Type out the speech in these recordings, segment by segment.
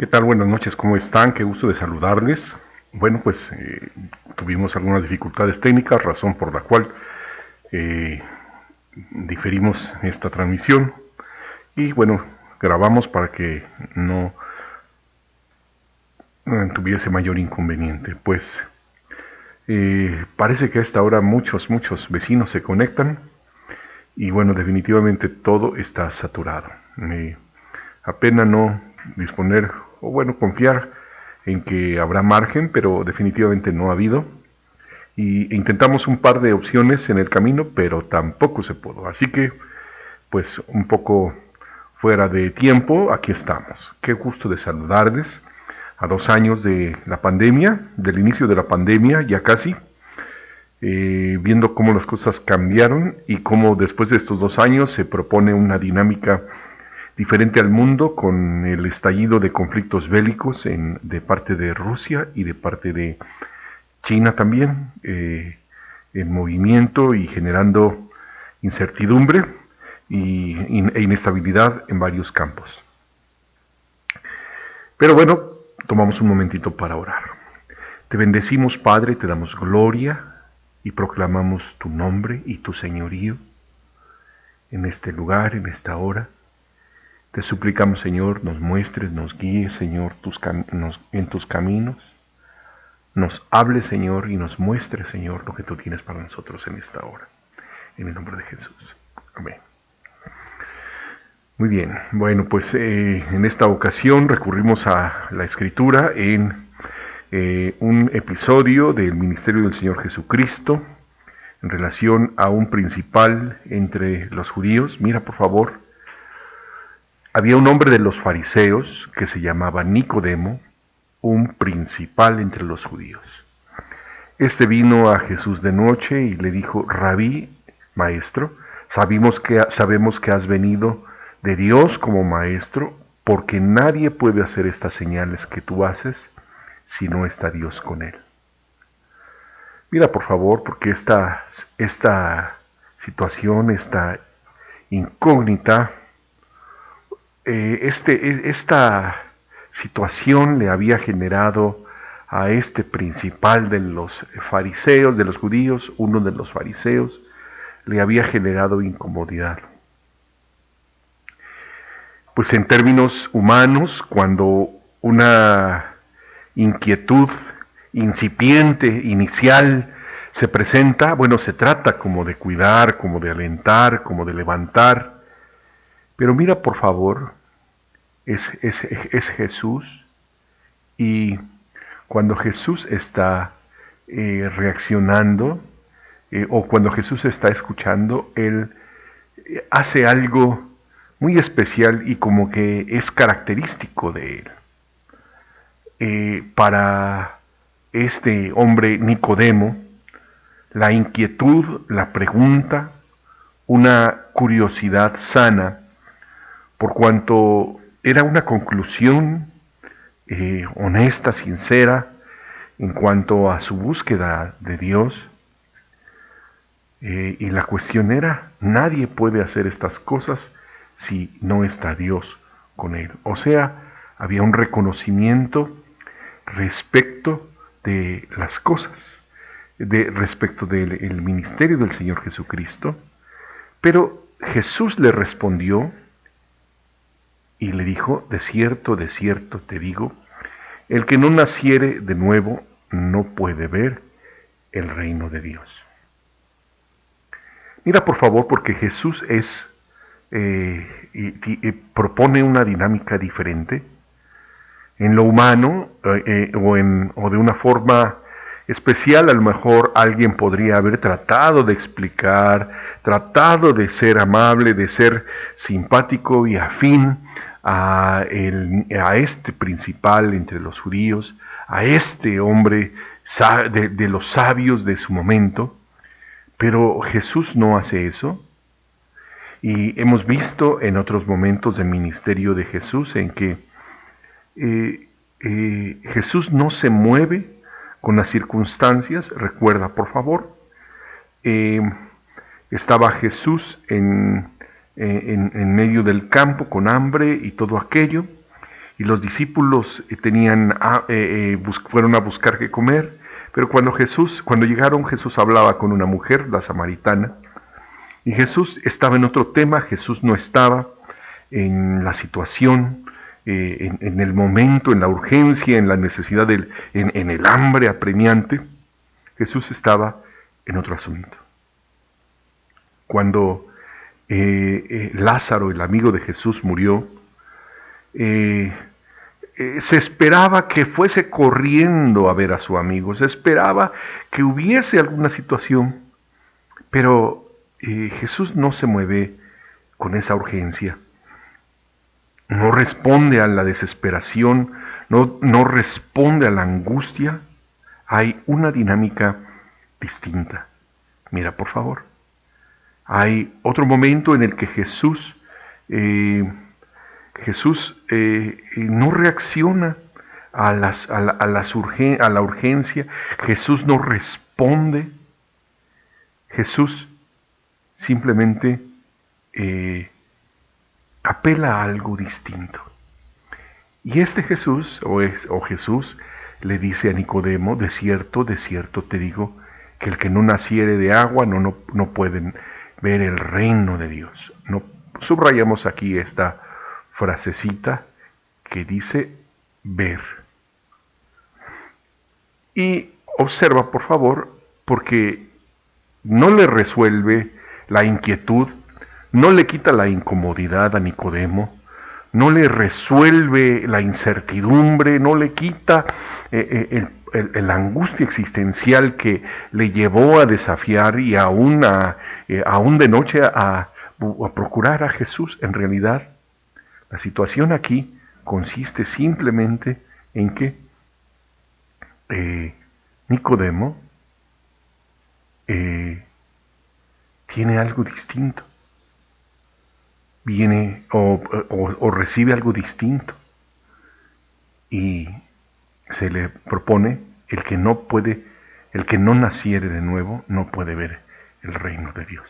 ¿Qué tal? Buenas noches, ¿cómo están? Qué gusto de saludarles. Bueno, pues tuvimos algunas dificultades técnicas, razón por la cual eh, diferimos esta transmisión. Y bueno, grabamos para que no tuviese mayor inconveniente. Pues parece que a esta hora muchos vecinos se conectan y bueno, definitivamente todo está saturado. Apenas no disponer, o bueno, confiar en que habrá margen, pero definitivamente no ha habido. Y intentamos un par de opciones en el camino, pero tampoco se pudo. Así que, pues un poco fuera de tiempo, aquí estamos. Qué gusto de saludarles a 2 años de la pandemia, del inicio de la pandemia, ya casi, viendo cómo las cosas cambiaron y cómo después de estos 2 años se propone una dinámica diferente al mundo con el estallido de conflictos bélicos de parte de Rusia y de parte de China también, en movimiento y generando incertidumbre e inestabilidad en varios campos. Pero bueno, tomamos un momentito para orar. Te bendecimos, Padre, te damos gloria y proclamamos tu nombre y tu señorío en este lugar, en esta hora. Te suplicamos, Señor, nos muestres, nos guíes, Señor, en tus caminos. Nos hable, Señor, y nos muestre, Señor, lo que tú tienes para nosotros en esta hora. En el nombre de Jesús. Amén. Muy bien. Bueno, pues en esta ocasión recurrimos a la Escritura en un episodio del ministerio del Señor Jesucristo en relación a un principal entre los judíos. Mira, por favor. Había un hombre de los fariseos que se llamaba Nicodemo, un principal entre los judíos. Este vino a Jesús de noche y le dijo: Rabí, maestro, sabemos que has venido de Dios como maestro, porque nadie puede hacer estas señales que tú haces si no está Dios con él. Mira, por favor, porque esta situación, esta incógnita, esta situación le había generado a este principal de los fariseos, de los judíos, uno de los fariseos, le había generado incomodidad. Pues en términos humanos, cuando una inquietud incipiente, inicial, se presenta, bueno, se trata como de cuidar, como de alentar, como de levantar. Pero mira, por favor, es Jesús, y cuando Jesús está reaccionando, o cuando Jesús está escuchando, Él hace algo muy especial y como que es característico de Él. Para este hombre Nicodemo, la inquietud, la pregunta, una curiosidad sana, por cuanto era una conclusión honesta, sincera, en cuanto a su búsqueda de Dios. Y la cuestión era, nadie puede hacer estas cosas si no está Dios con él. O sea, había un reconocimiento respecto de las cosas, respecto del ministerio del Señor Jesucristo. Pero Jesús le respondió y le dijo: de cierto te digo, el que no naciere de nuevo no puede ver el reino de Dios. Mira, por favor, porque Jesús propone una dinámica diferente. En lo humano, o de una forma especial, a lo mejor alguien podría haber tratado de explicar, tratado de ser amable, de ser simpático y afín a este principal entre los judíos, a este hombre de los sabios de su momento. Pero Jesús no hace eso. Y hemos visto en otros momentos del ministerio de Jesús en que Jesús no se mueve con las circunstancias. Recuerda, por favor, estaba Jesús en medio del campo con hambre y todo aquello, y los discípulos fueron a buscar qué comer, pero cuando llegaron, Jesús hablaba con una mujer, la samaritana, y Jesús estaba en otro tema. Jesús no estaba en la situación, en el momento, en la urgencia, en la necesidad, en el hambre apremiante. Jesús estaba en otro asunto. Cuando Lázaro, el amigo de Jesús, murió, se esperaba que fuese corriendo a ver a su amigo, se esperaba que hubiese alguna situación, pero Jesús no se mueve con esa urgencia, no responde a la desesperación, no responde a la angustia. Hay una dinámica distinta. Mira, por favor, hay otro momento en el que Jesús no reacciona a la urgencia. Jesús no responde. Jesús simplemente apela a algo distinto. Y este Jesús, o Jesús, le dice a Nicodemo: de cierto te digo, que el que no naciere de agua no pueden ver el reino de Dios. No, subrayamos aquí esta frasecita que dice ver. Y observa, por favor, porque no le resuelve la inquietud, no le quita la incomodidad a Nicodemo, no le resuelve la incertidumbre, no le quita la angustia existencial que le llevó a desafiar y aún de noche a procurar a Jesús. En realidad, la situación aquí consiste simplemente en que Nicodemo tiene algo distinto, viene o recibe algo distinto, y se le propone: el que no naciere de nuevo no puede ver el reino de Dios.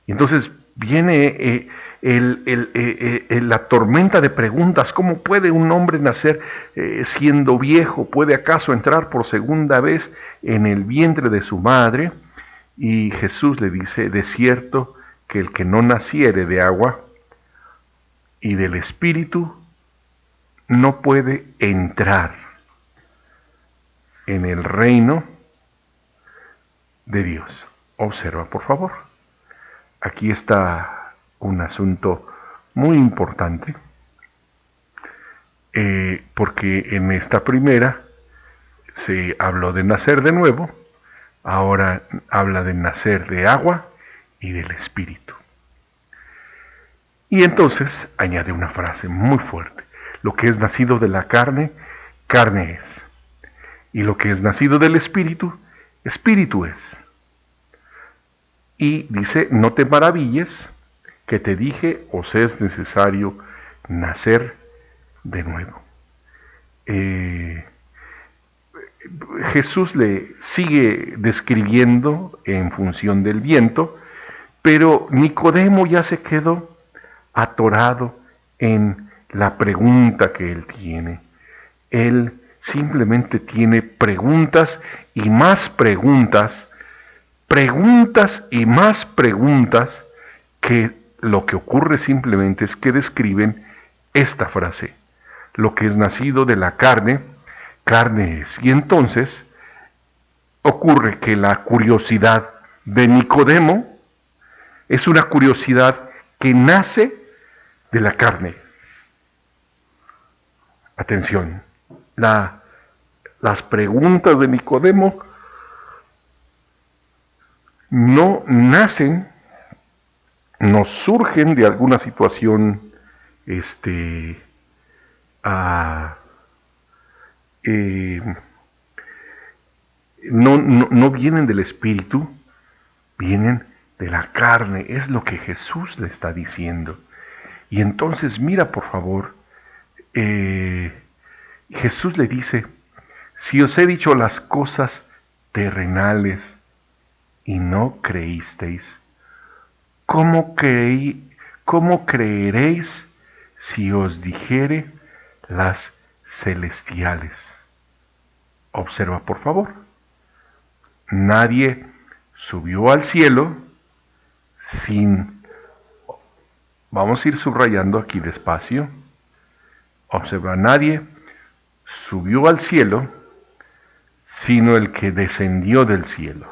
Y entonces viene la tormenta de preguntas. ¿Cómo puede un hombre nacer siendo viejo? ¿Puede acaso entrar por segunda vez en el vientre de su madre? Y Jesús le dice: de cierto que el que no naciere de agua y del Espíritu no puede entrar en el reino de Dios. Observa, por favor. Aquí está un asunto muy importante, porque en esta primera se habló de nacer de nuevo, ahora habla de nacer de agua y del Espíritu. Y entonces añade una frase muy fuerte: lo que es nacido de la carne, carne es, y lo que es nacido del Espíritu, Espíritu es. Y dice: no te maravilles que te dije, os es necesario nacer de nuevo. Jesús le sigue describiendo en función del viento, pero Nicodemo ya se quedó atorado en la pregunta que él tiene. Él simplemente tiene preguntas y más preguntas, y más preguntas, que lo que ocurre simplemente es que describen esta frase: lo que es nacido de la carne, carne es. Y entonces ocurre que la curiosidad de Nicodemo es una curiosidad que nace de la carne. Atención, las preguntas de Nicodemo no nacen, no surgen de alguna situación no vienen del Espíritu, vienen de la carne. Es lo que Jesús le está diciendo. Y entonces mira, por favor, Jesús le dice: si os he dicho las cosas terrenales y no creísteis, ¿cómo creeréis si os dijere las celestiales. Observa, por favor. Nadie subió al cielo sin... Vamos a ir subrayando aquí despacio. Observa, nadie subió al cielo sino el que descendió del cielo.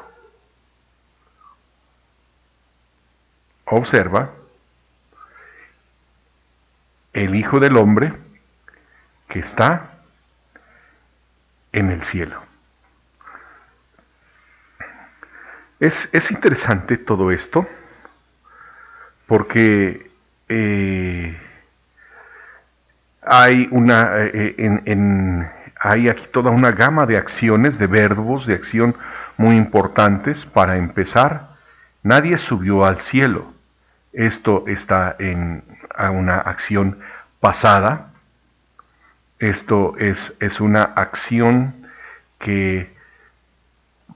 Observa, el Hijo del Hombre que está en el cielo. Es interesante todo esto porque hay hay aquí toda una gama de acciones, de verbos, de acción muy importantes. Para empezar, nadie subió al cielo. Esto está en una acción pasada. Esto es una acción que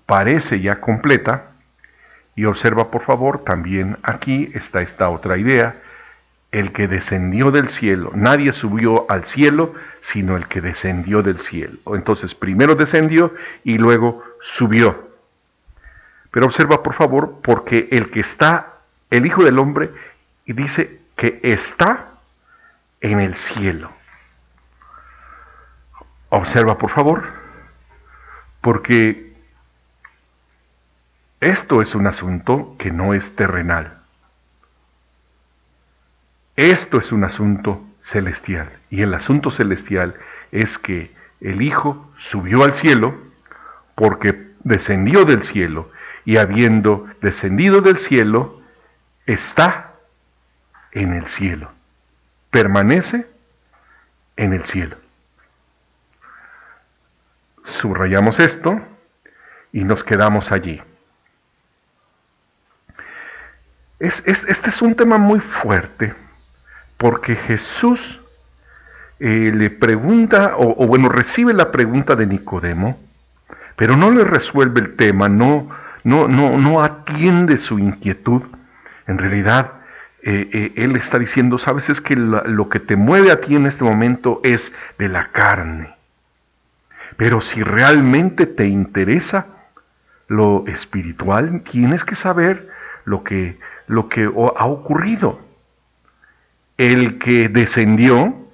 parece ya completa. Y observa, por favor, también aquí está esta otra idea. El que descendió del cielo. Nadie subió al cielo, sino el que descendió del cielo. Entonces, primero descendió y luego subió. Pero observa, por favor, porque el que está, el Hijo del Hombre, y dice que está en el cielo. Observa, por favor, porque esto es un asunto que no es terrenal. Esto es un asunto celestial. Y el asunto celestial es que el Hijo subió al cielo porque descendió del cielo. Y habiendo descendido del cielo, está en el cielo. Permanece en el cielo. Subrayamos esto y nos quedamos allí. Este es un tema muy fuerte porque Jesús le pregunta, o bueno, recibe la pregunta de Nicodemo, pero no le resuelve el tema, no atiende su inquietud. En realidad, él está diciendo, sabes, es que lo que te mueve a ti en este momento es de la carne. Pero si realmente te interesa lo espiritual, tienes que saber lo que ha ocurrido. El que descendió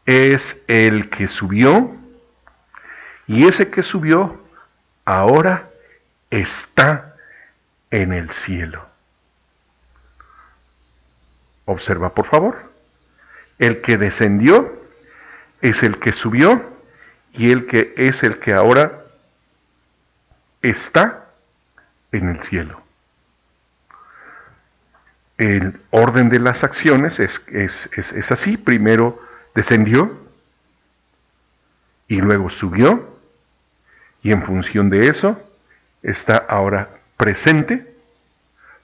es el que subió, y ese que subió ahora está en el cielo. Observa, por favor. El que descendió es el que subió, y el que es el que ahora está en el cielo. El orden de las acciones es así. Primero descendió y luego subió, y en función de eso está ahora presente,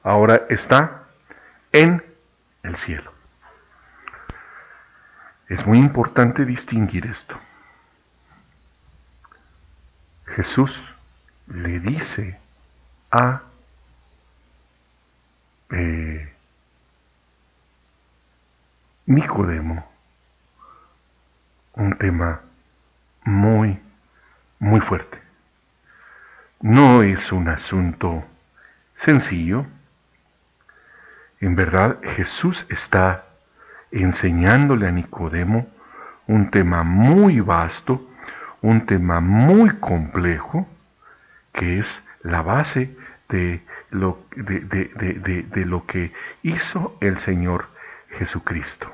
ahora está en el cielo. Es muy importante distinguir esto. Jesús le dice a Nicodemo un tema muy, muy fuerte. No es un asunto sencillo. En verdad, Jesús está enseñándole a Nicodemo un tema muy vasto, un tema muy complejo, que es la base de lo que hizo el Señor Jesucristo.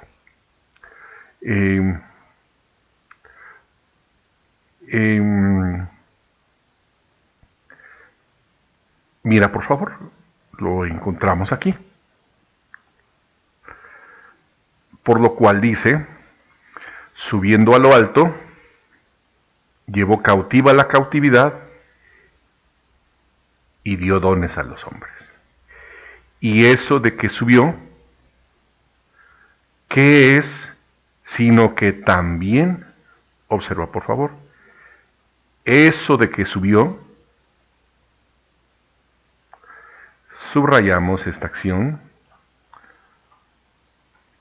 Mira, por favor, lo encontramos aquí. Por lo cual dice, subiendo a lo alto, llevó cautiva la cautividad y dio dones a los hombres. Y eso de que subió, ¿qué es? Sino que también, observa por favor, eso de que subió, subrayamos esta acción,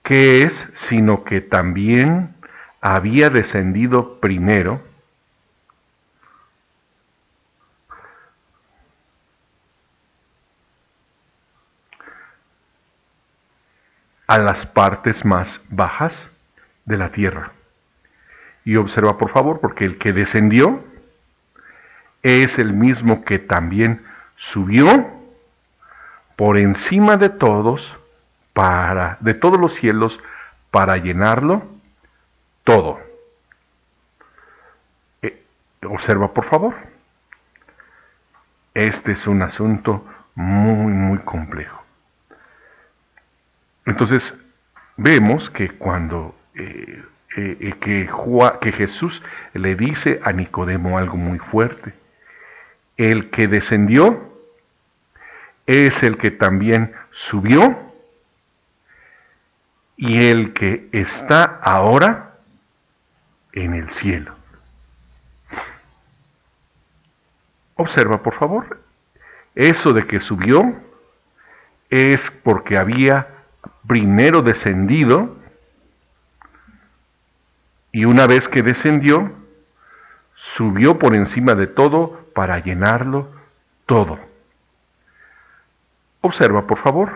¿Qué es sino que también había descendido primero a las partes más bajas de la tierra? Y observa por favor, porque el que descendió es el mismo que también subió por encima de todos, de todos los cielos, para llenarlo todo. Observa por favor. Este es un asunto muy complejo. Entonces, vemos que cuando que Jesús le dice a Nicodemo algo muy fuerte. El que descendió es el que también subió y el que está ahora en el cielo. Observa, por favor, eso de que subió es porque había primero descendido y una vez que descendió, subió por encima de todo para llenarlo todo. Observa, por favor,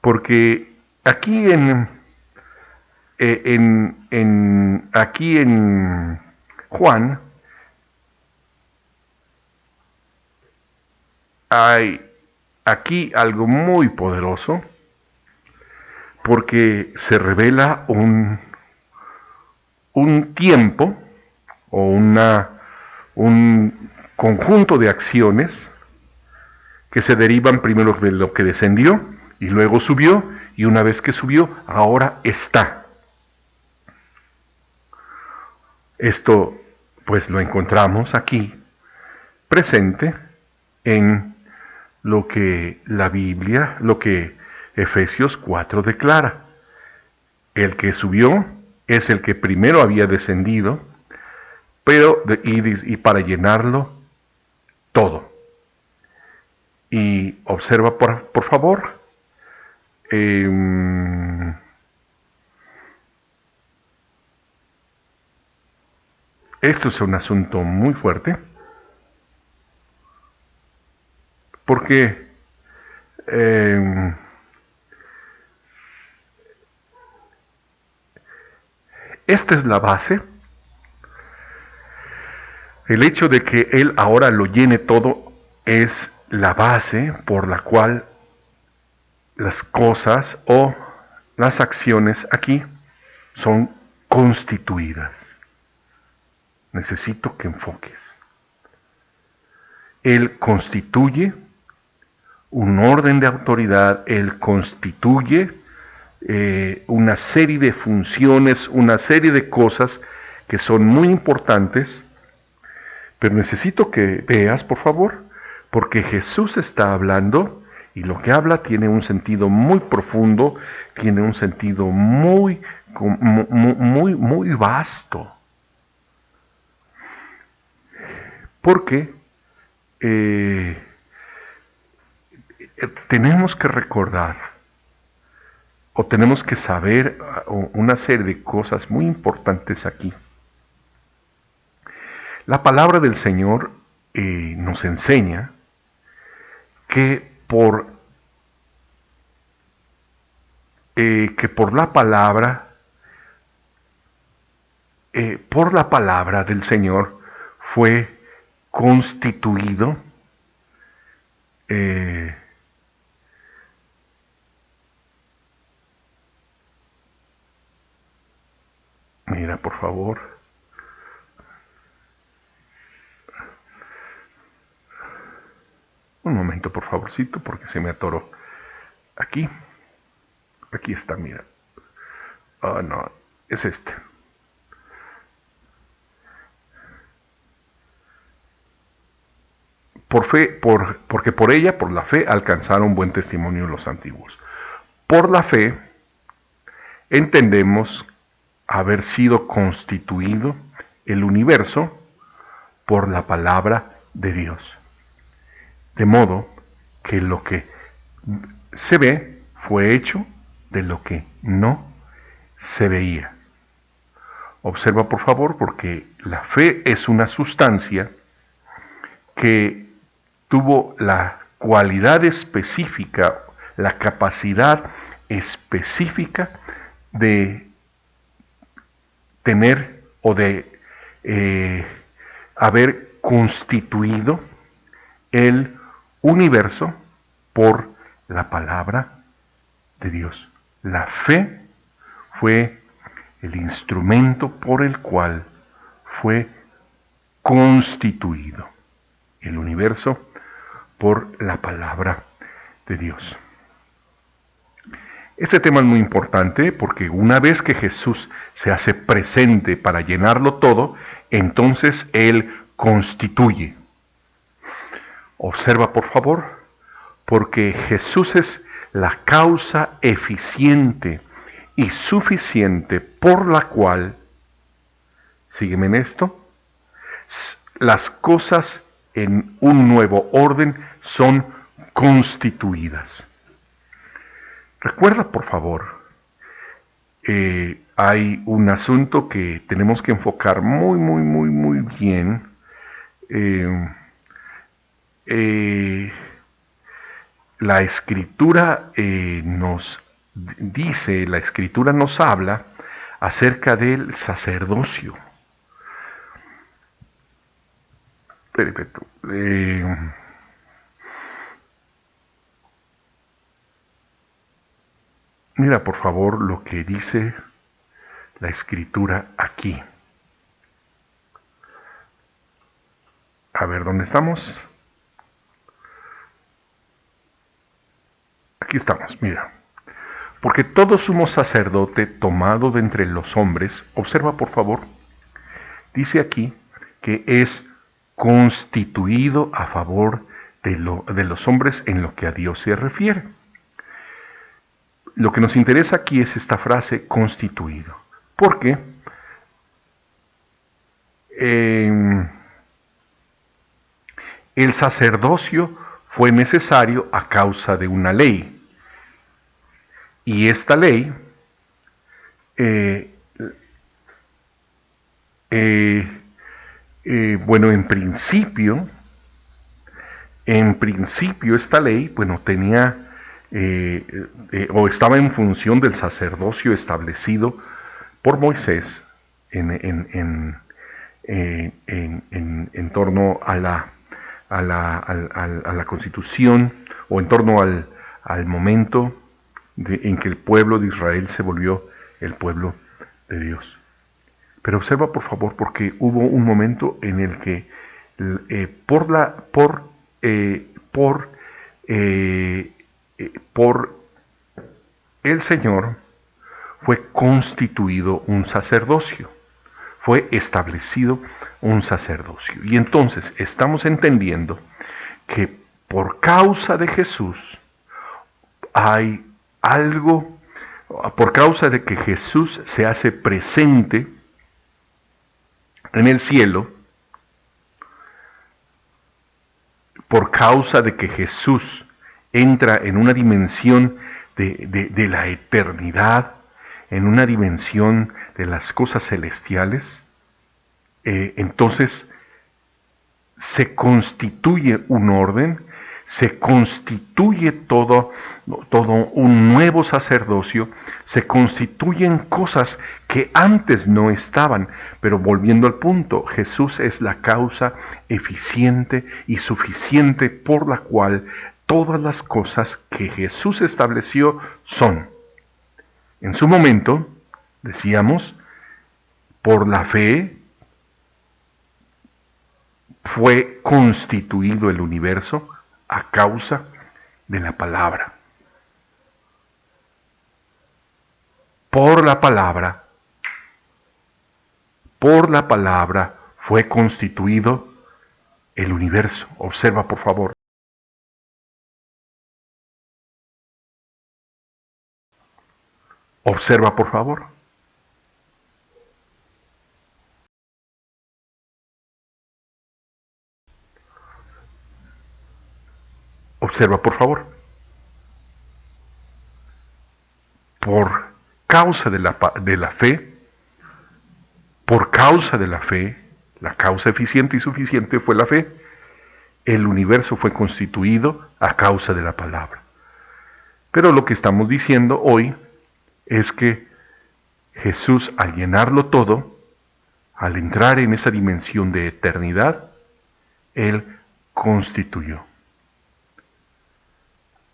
porque aquí aquí en Juan hay aquí algo muy poderoso, porque se revela un tiempo o un conjunto de acciones que se derivan primero de lo que descendió y luego subió, y una vez que subió, ahora está. Esto pues lo encontramos aquí presente en lo que la Biblia, lo que Efesios 4 declara. El que subió es el que primero había descendido, pero y para llenarlo todo. Y observa por favor, esto es un asunto muy fuerte, porque esta es la base. El hecho de que Él ahora lo llene todo es la base por la cual las cosas o las acciones aquí son constituidas. Necesito que enfoques. Él constituye un orden de autoridad, Él constituye una serie de funciones, una serie de cosas que son muy importantes, pero necesito que veas, por favor, porque Jesús está hablando y lo que habla tiene un sentido muy profundo, tiene un sentido muy vasto. Porque tenemos que recordar o tenemos que saber una serie de cosas muy importantes aquí. La palabra del Señor nos enseña que por la palabra del Señor fue constituido mira, por favor. Un momento, por favorcito, porque se me atoró. Aquí está, mira. Oh, no, es este. Por fe, porque por ella, por la fe, alcanzaron buen testimonio los antiguos. Por la fe, entendemos haber sido constituido el universo por la palabra de Dios. De modo que lo que se ve fue hecho de lo que no se veía. Observa por favor, porque la fe es una sustancia que tuvo la cualidad específica, la capacidad específica de tener o de haber constituido el universo por la palabra de Dios. La fe fue el instrumento por el cual fue constituido el universo por la palabra de Dios. Este tema es muy importante porque una vez que Jesús se hace presente para llenarlo todo, entonces Él constituye. Observa por favor, porque Jesús es la causa eficiente y suficiente por la cual, sígueme en esto, las cosas en un nuevo orden son constituidas. Recuerda, por favor, hay un asunto que tenemos que enfocar muy bien. La escritura nos dice, la escritura nos habla acerca del sacerdocio. Mira por favor lo que dice la escritura aquí. A ver, ¿dónde estamos? Aquí estamos, mira. Porque todo sumo sacerdote tomado de entre los hombres, observa por favor, dice aquí que es constituido a favor de los hombres en lo que a Dios se refiere. Lo que nos interesa aquí es esta frase constituido, porque el sacerdocio fue necesario a causa de una ley. Y esta ley bueno, en principio esta ley, bueno, tenía o estaba en función del sacerdocio establecido por Moisés en torno a la Constitución o en torno al momento en que el pueblo de Israel se volvió el pueblo de Dios. Pero observa por favor, porque hubo un momento en el que por el Señor fue constituido un sacerdocio, fue establecido un sacerdocio. Y entonces estamos entendiendo que por causa de Jesús hay algo, por causa de que Jesús se hace presente en el cielo, por causa de que Jesús entra en una dimensión de la eternidad, en una dimensión de las cosas celestiales, entonces se constituye un orden, se constituye todo un nuevo sacerdocio, se constituyen cosas que antes no estaban. Pero volviendo al punto, Jesús es la causa eficiente y suficiente por la cual todas las cosas que Jesús estableció son. En su momento, decíamos, por la fe fue constituido el universo a causa de la palabra. Por la palabra fue constituido el universo. Observa por favor. Observa por favor. Observa por favor. causa de la fe, por causa de la fe, la causa eficiente y suficiente fue la fe, el universo fue constituido a causa de la palabra. Pero lo que estamos diciendo hoy es que Jesús, al llenarlo todo, al entrar en esa dimensión de eternidad, Él constituyó.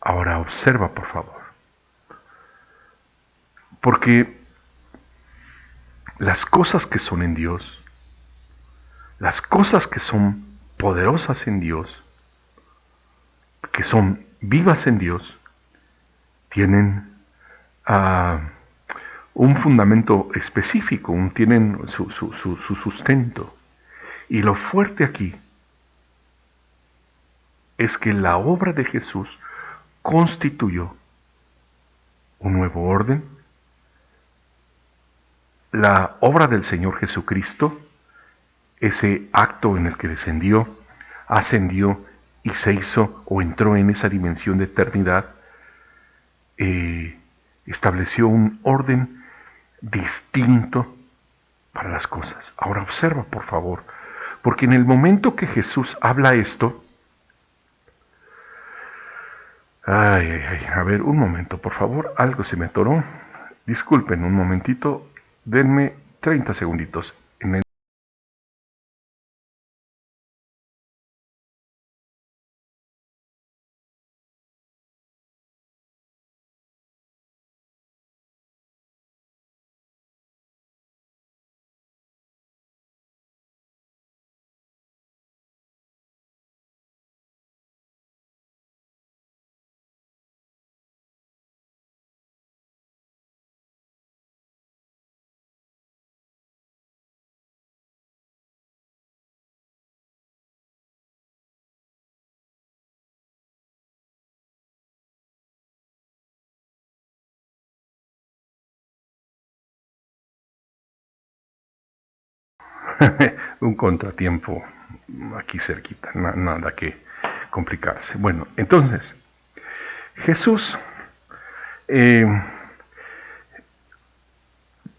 Ahora observa, por favor. Porque las cosas que son en Dios, las cosas que son poderosas en Dios, que son vivas en Dios, tienen un fundamento específico, tienen su sustento. Y lo fuerte aquí es que la obra de Jesús constituyó un nuevo orden. La obra del Señor Jesucristo, ese acto en el que descendió, ascendió y se hizo o entró en esa dimensión de eternidad, estableció un orden distinto para las cosas. Ahora observa, por favor, porque en el momento que Jesús habla esto, a ver, un momento, por favor, algo se me atoró. Disculpen un momentito, denme 30 segunditos. Un contratiempo aquí cerquita, nada que complicarse. Bueno, entonces, Jesús,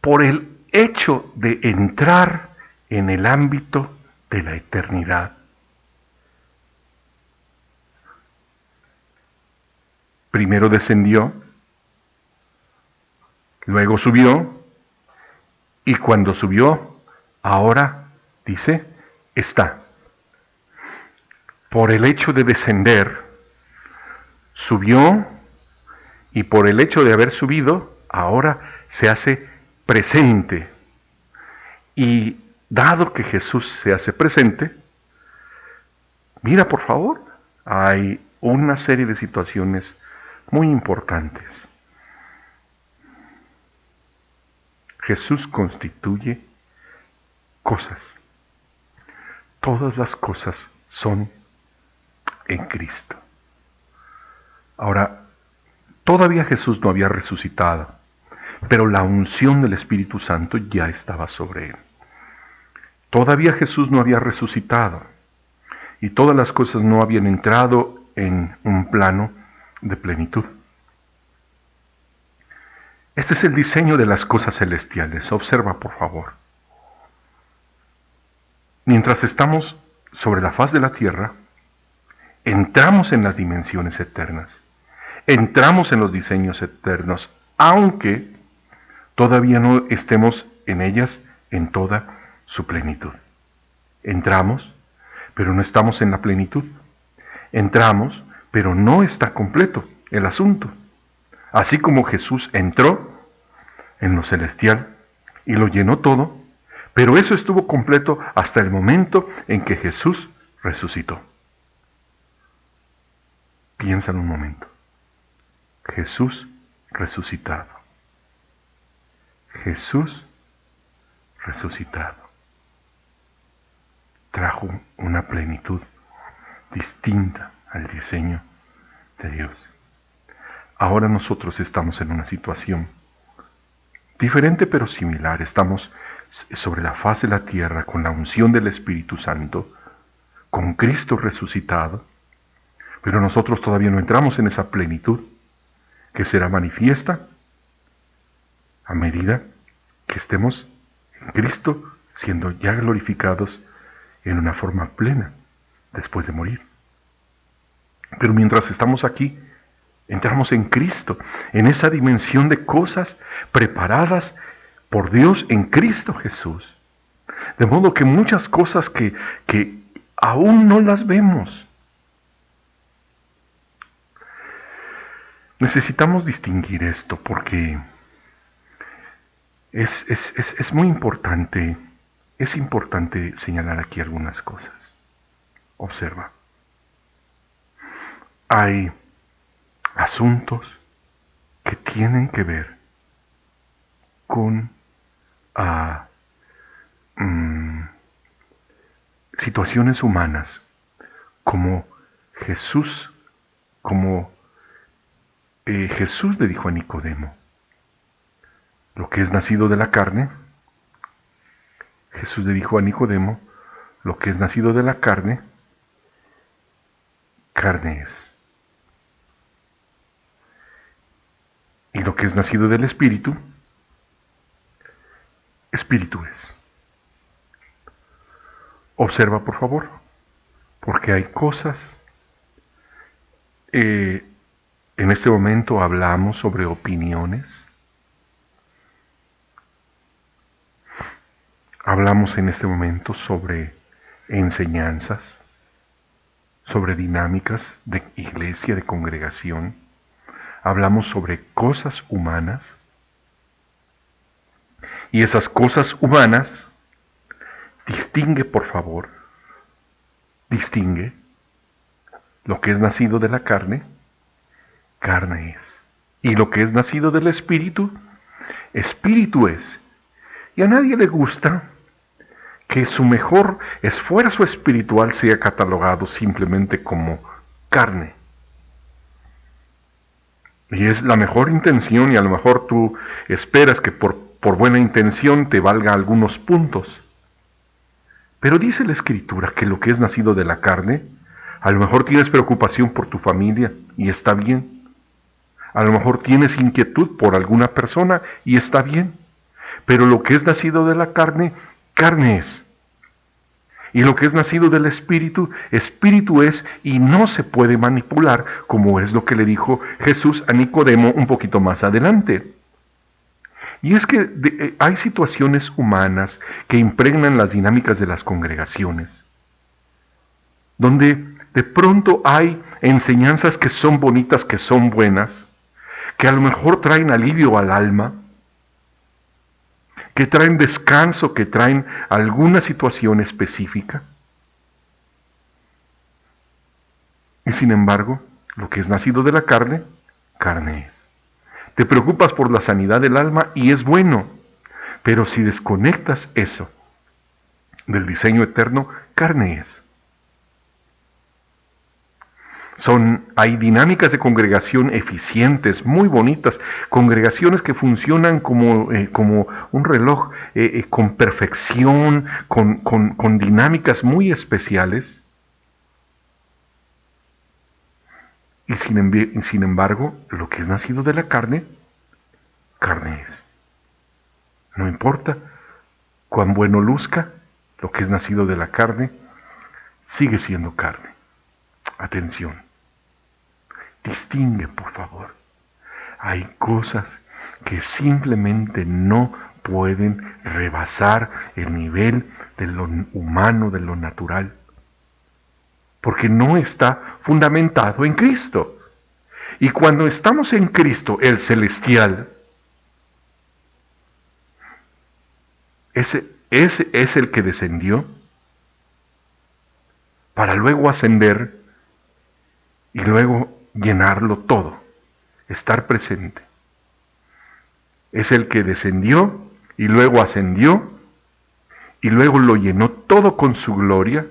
por el hecho de entrar en el ámbito de la eternidad, primero descendió, luego subió, y cuando subió, ahora, dice, está. Por el hecho de descender, subió, y por el hecho de haber subido, ahora se hace presente. Y dado que Jesús se hace presente, mira por favor, hay una serie de situaciones muy importantes. Jesús constituye cosas. Todas las cosas son en Cristo. Ahora, todavía Jesús no había resucitado, pero la unción del Espíritu Santo ya estaba sobre él. Todavía Jesús no había resucitado y todas las cosas no habían entrado en un plano de plenitud. Este es el diseño de las cosas celestiales. Observa, por favor. Mientras estamos sobre la faz de la tierra, entramos en las dimensiones eternas. Entramos en los diseños eternos, aunque todavía no estemos en ellas en toda su plenitud. Entramos, pero no estamos en la plenitud. Entramos, pero no está completo el asunto. Así como Jesús entró en lo celestial y lo llenó todo, pero eso estuvo completo hasta el momento en que Jesús resucitó. Piensa en un momento. Jesús resucitado. Jesús resucitado. Trajo una plenitud distinta al diseño de Dios. Ahora nosotros estamos en una situación diferente pero similar. Estamos sobre la faz de la tierra con la unción del Espíritu Santo, con Cristo resucitado, pero nosotros todavía no entramos en esa plenitud que será manifiesta a medida que estemos en Cristo, siendo ya glorificados en una forma plena después de morir. Pero mientras estamos aquí, entramos en Cristo, en esa dimensión de cosas preparadas por Dios en Cristo Jesús. De modo que muchas cosas que aún no las vemos. Necesitamos distinguir esto porque es muy importante, es importante señalar aquí algunas cosas. Observa. Hay asuntos que tienen que ver con situaciones humanas, como Jesús le dijo a Nicodemo, lo que es nacido de la carne, Jesús le dijo a Nicodemo, lo que es nacido de la carne, carne es. Y lo que es nacido del Espíritu, Espíritu es. Observa, por favor, porque hay cosas. En este momento hablamos sobre opiniones. Hablamos en este momento sobre enseñanzas, sobre dinámicas de iglesia, de congregación. Hablamos sobre cosas humanas. Y esas cosas humanas, distingue, por favor, distingue lo que es nacido de la carne, carne es. Y lo que es nacido del Espíritu, Espíritu es. Y a nadie le gusta que su mejor esfuerzo espiritual sea catalogado simplemente como carne. Y es la mejor intención y a lo mejor tú esperas que por buena intención te valga algunos puntos. Pero dice la Escritura que lo que es nacido de la carne, a lo mejor tienes preocupación por tu familia y está bien. A lo mejor tienes inquietud por alguna persona y está bien. Pero lo que es nacido de la carne, carne es. Y lo que es nacido del Espíritu, Espíritu es y no se puede manipular, como es lo que le dijo Jesús a Nicodemo un poquito más adelante. Y es que hay situaciones humanas que impregnan las dinámicas de las congregaciones, donde de pronto hay enseñanzas que son bonitas, que son buenas, que a lo mejor traen alivio al alma, que traen descanso, que traen alguna situación específica. Y sin embargo, lo que es nacido de la carne, carne es. Te preocupas por la sanidad del alma y es bueno, pero si desconectas eso del diseño eterno, carne es. Hay dinámicas de congregación eficientes, muy bonitas, congregaciones que funcionan como un reloj con perfección, con dinámicas muy especiales. Y sin embargo, lo que es nacido de la carne, carne es. No importa cuán bueno luzca, lo que es nacido de la carne, sigue siendo carne. Atención. Distingue, por favor. Hay cosas que simplemente no pueden rebasar el nivel de lo humano, de lo natural, porque no está fundamentado en Cristo. Y cuando estamos en Cristo, el celestial, ese es el que descendió para luego ascender y luego llenarlo todo, estar presente. Es el que descendió y luego ascendió y luego lo llenó todo con su gloria.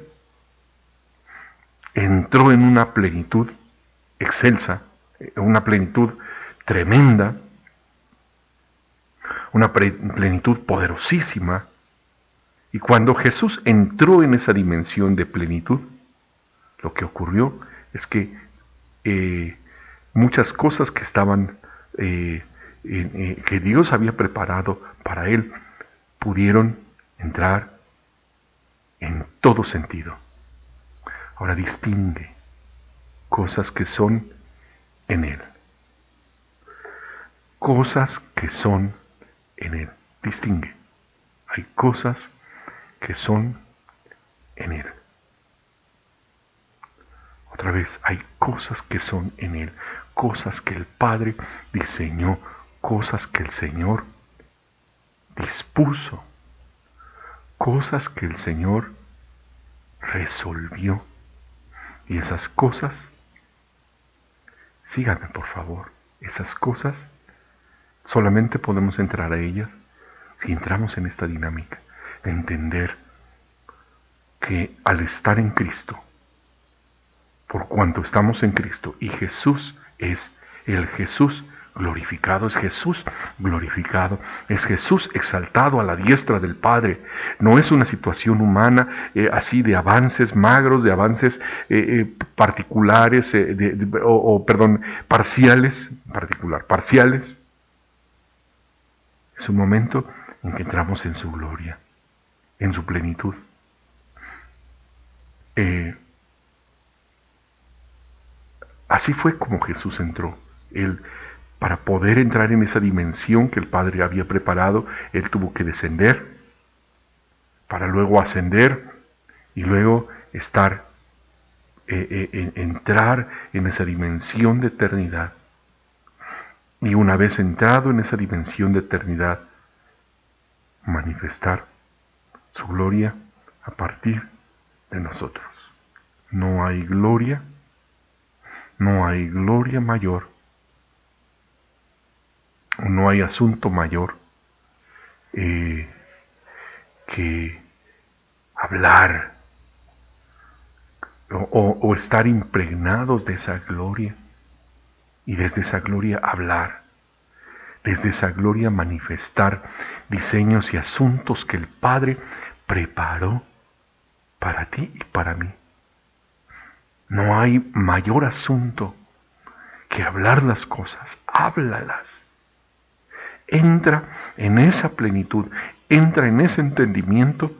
Entró en una plenitud excelsa, una plenitud tremenda, una plenitud poderosísima. Y cuando Jesús entró en esa dimensión de plenitud, lo que ocurrió es que muchas cosas que estaban que Dios había preparado para él, pudieron entrar en todo sentido. Ahora distingue cosas que son en él. Cosas que son en él. Distingue. Hay cosas que son en él. Otra vez, hay cosas que son en él. Cosas que el Padre diseñó. Cosas que el Señor dispuso. Cosas que el Señor resolvió. Y esas cosas, síganme por favor, esas cosas solamente podemos entrar a ellas si entramos en esta dinámica de entender que al estar en Cristo, por cuanto estamos en Cristo, y Jesús es el Jesús glorificado, es Jesús glorificado, es Jesús exaltado a la diestra del Padre. No es una situación humana así de avances magros, de avances particulares, parciales, parciales. Es un momento en que entramos en su gloria, en su plenitud. Así fue como Jesús entró. Él, para poder entrar en esa dimensión que el Padre había preparado, Él tuvo que descender, para luego ascender y luego entrar en esa dimensión de eternidad. Y una vez entrado en esa dimensión de eternidad, manifestar su gloria a partir de nosotros. No hay gloria mayor, no hay asunto mayor que hablar o estar impregnados de esa gloria y desde esa gloria hablar, desde esa gloria manifestar diseños y asuntos que el Padre preparó para ti y para mí. No hay mayor asunto que hablar las cosas, háblalas. Entra en esa plenitud, entra en ese entendimiento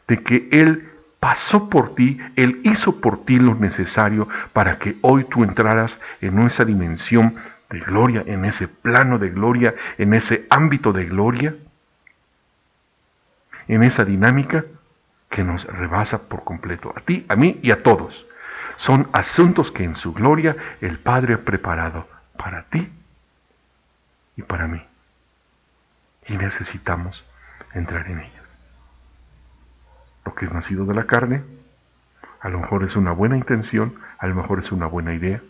de que Él pasó por ti, Él hizo por ti lo necesario para que hoy tú entraras en esa dimensión de gloria, en ese plano de gloria, en ese ámbito de gloria, en esa dinámica que nos rebasa por completo, a ti, a mí y a todos. Son asuntos que en su gloria el Padre ha preparado para ti y para mí. Y necesitamos entrar en ellos. Lo que es nacido de la carne, a lo mejor es una buena intención, a lo mejor es una buena idea,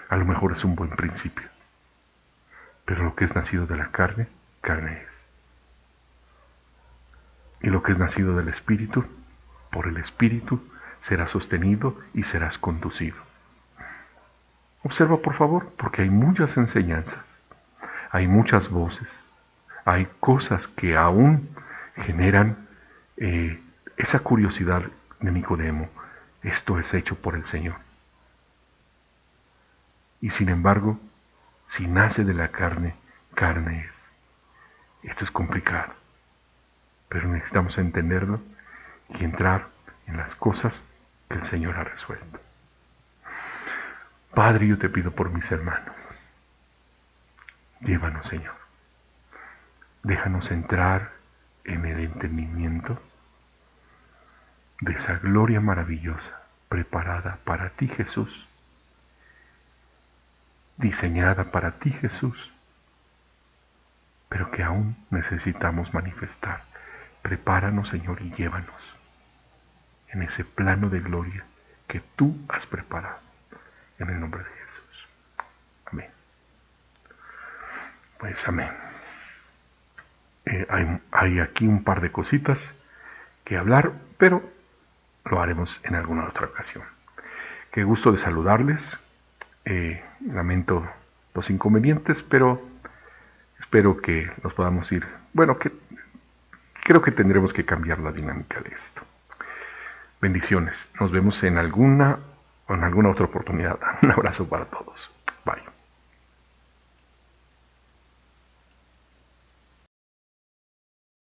a lo mejor es un buen principio. Pero lo que es nacido de la carne, carne es. Y lo que es nacido del Espíritu, por el Espíritu, será sostenido y serás conducido. Observa por favor, porque hay muchas enseñanzas, hay muchas voces, hay cosas que aún generan esa curiosidad de Nicodemo. Esto es hecho por el Señor. Y sin embargo, si nace de la carne, carne es. Esto es complicado, pero necesitamos entenderlo y entrar en las cosas que el Señor ha resuelto. Padre, yo te pido por mis hermanos. Llévanos, Señor. Déjanos entrar en el entendimiento de esa gloria maravillosa preparada para ti, Jesús. Diseñada para ti, Jesús. Pero que aún necesitamos manifestar. Prepáranos, Señor, y llévanos en ese plano de gloria que tú has preparado. En el nombre de Jesús. Amén. Pues amén. Hay aquí un par de cositas que hablar, pero lo haremos en alguna otra ocasión. Qué gusto de saludarles. Lamento los inconvenientes, pero espero que nos podamos ir. Bueno, creo que tendremos que cambiar la dinámica de esto. Bendiciones. Nos vemos en alguna otra oportunidad. Un abrazo para todos.